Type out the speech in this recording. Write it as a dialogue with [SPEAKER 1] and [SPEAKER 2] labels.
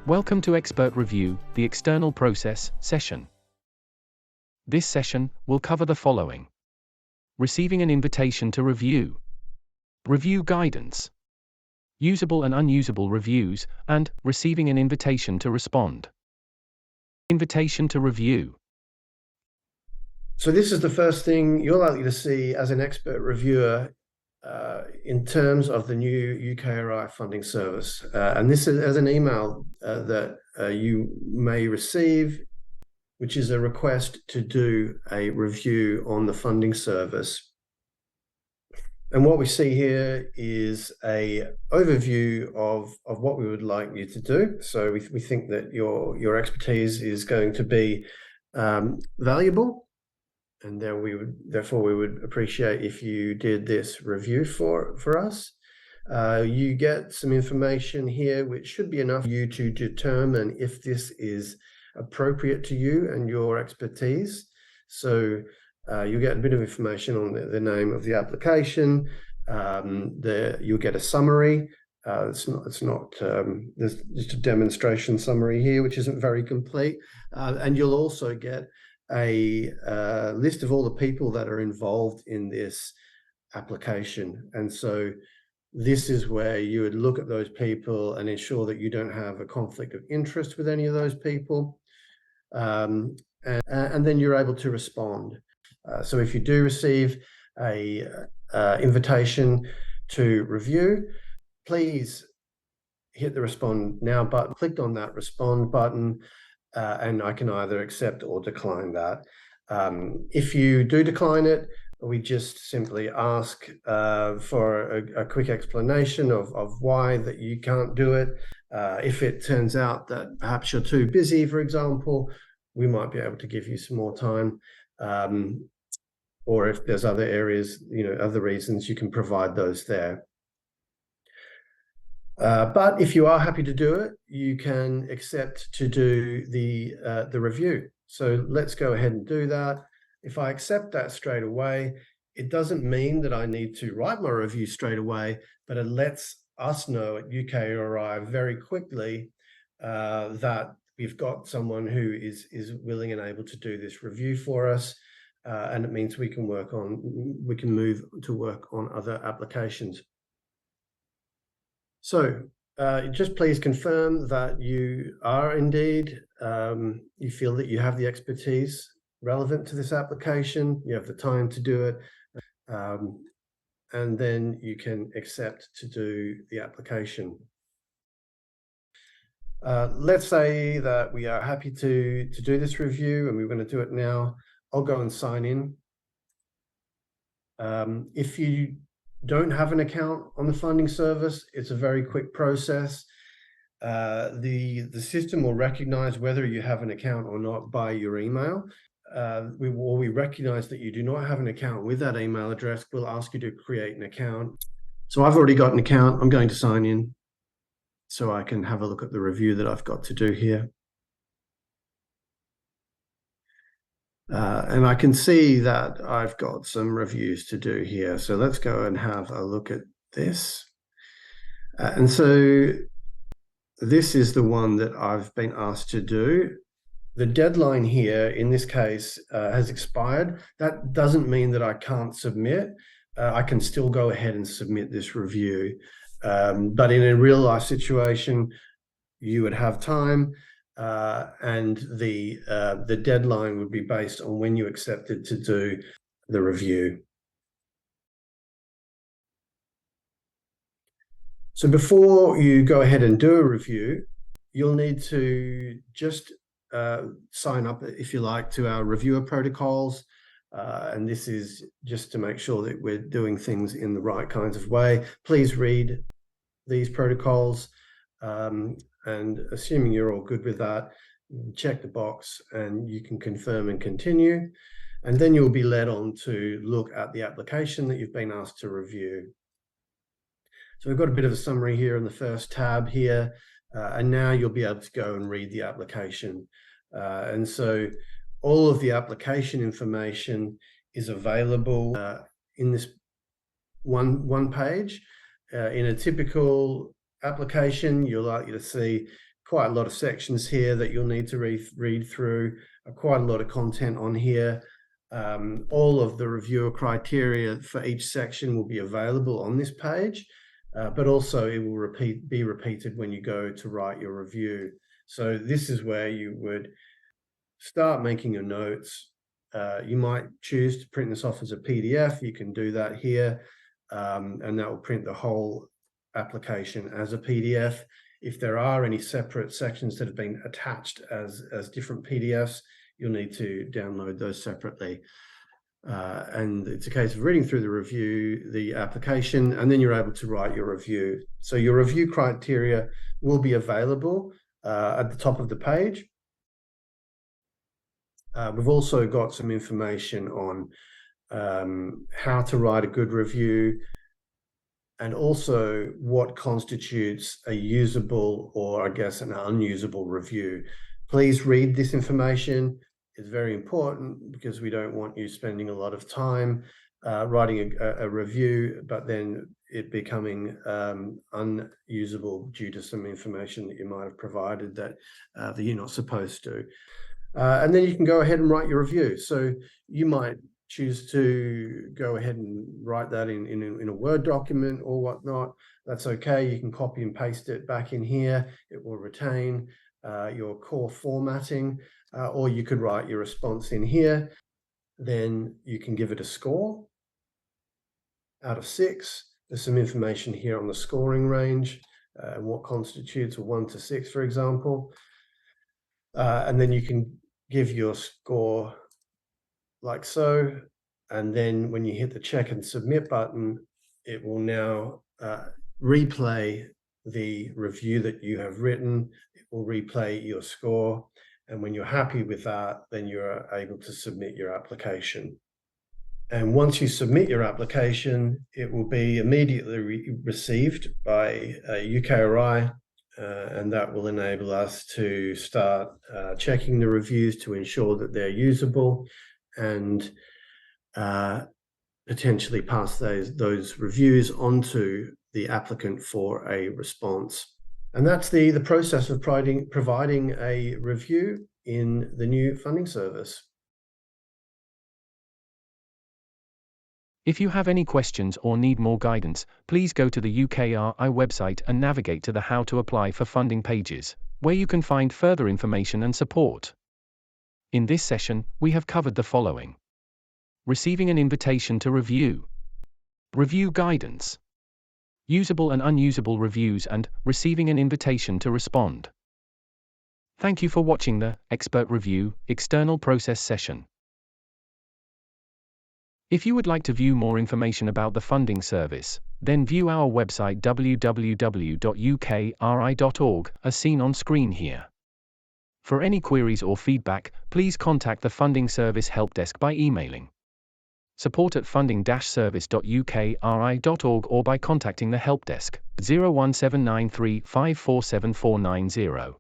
[SPEAKER 1] Welcome to Expert Review, the External Process session. This session will cover the following: receiving an invitation to review, review guidance, usable and unusable reviews, and receiving an invitation to respond. Invitation to review.
[SPEAKER 2] So this is the first thing you're likely to see as an expert reviewer in terms of the new UKRI Funding Service. And this is as an email that you may receive, which is a request to do a review on the funding service. And what we see here is an overview of what we would like you to do. So we think that your expertise is going to be valuable. And then therefore we would appreciate if you did this review for us. You get some information here which should be enough for you to determine if this is appropriate to you and your expertise. So you get a bit of information on the name of the application. You'll get a summary. There's just a demonstration summary here, which isn't very complete. And you'll also get a list of all the people that are involved in this application. And so this is where you would look at those people and ensure that you don't have a conflict of interest with any of those people. And then you're able to respond. So if you do receive a invitation to review, please hit the respond now button, click on that respond button, and I can either accept or decline that. If you do decline it, we just simply ask for a quick explanation of why that you can't do it. If it turns out that perhaps you're too busy, for example, we might be able to give you some more time. Or if there's other areas, other reasons, you can provide those there. But if you are happy to do it, you can accept to do the review. So let's go ahead and do that. If I accept that straight away, it doesn't mean that I need to write my review straight away, but it lets us know at UKRI very quickly that we've got someone who is willing and able to do this review for us. And it means we can move to work on other applications. So just please confirm that you are indeed, you feel that you have the expertise relevant to this application, you have the time to do it, and then you can accept to do the application. Let's say that we are happy to do this review and we're going to do it now. I'll go and sign in. If you don't have an account on the funding service, it's a very quick process. The system will recognize whether you have an account or not by your email. We recognize that you do not have an account with that email address. We'll ask you to create an account. So I've already got an account. I'm going to sign in so I can have a look at the review that I've got to do here. And I can see that I've got some reviews to do here. So let's go and have a look at this. And so this is the one that I've been asked to do. The deadline here, in this case, has expired. That doesn't mean that I can't submit. I can still go ahead and submit this review. But in a real life situation, you would have time. And the deadline would be based on when you accepted to do the review. So before you go ahead and do a review, you'll need to just sign up, if you like, to our reviewer protocols. And this is just to make sure that we're doing things in the right kinds of way. Please read these protocols. And assuming you're all good with that, check the box and you can confirm and continue. And then you'll be led on to look at the application that you've been asked to review. So we've got a bit of a summary here in the first tab here. And now you'll be able to go and read the application. And so all of the application information is available in this one page. In a typical application, you're likely to see quite a lot of sections here that you'll need to read through, quite a lot of content on here. All of the reviewer criteria for each section will be available on this page, but also it will be repeated when you go to write your review. So this is where you would start making your notes. You might choose to print this off as a PDF. You can do that here, and that will print the whole application as a PDF. If there are any separate sections that have been attached as different PDFs, you'll need to download those separately. And it's a case of reading through the review, the application, and then you're able to write your review. So your review criteria will be available at the top of the page. We've also got some information on how to write a good review, and also what constitutes a usable or, I guess, an unusable review. Please read this information. It's very important because we don't want you spending a lot of time writing a review, but then it becoming unusable due to some information that you might have provided that you're not supposed to. And then you can go ahead and write your review. So you might choose to go ahead and write that in a Word document or whatnot. That's okay. You can copy and paste it back in here. It will retain your core formatting, or you could write your response in here. Then you can give it a score out of 6. There's some information here on the scoring range and what constitutes a 1 to 6, for example. And then you can give your score like so, and then when you hit the check and submit button, it will now replay the review that you have written. It will replay your score, and when you're happy with that, then you're able to submit your application. And once you submit your application, it will be immediately received by UKRI, and that will enable us to start checking the reviews to ensure that they're usable, and potentially pass those reviews onto the applicant for a response. And that's the process of providing a review in the new funding service.
[SPEAKER 1] If you have any questions or need more guidance, please go to the UKRI website and navigate to the How to Apply for Funding pages, where you can find further information and support. In this session, we have covered the following: receiving an invitation to review, review guidance, usable and unusable reviews, and receiving an invitation to respond. Thank you for watching the Expert Review External Process session. If you would like to view more information about the funding service, then view our website www.ukri.org, as seen on screen here. For any queries or feedback, please contact the Funding Service Help Desk by emailing support@funding-service.ukri.org or by contacting the Help Desk 01793 547490.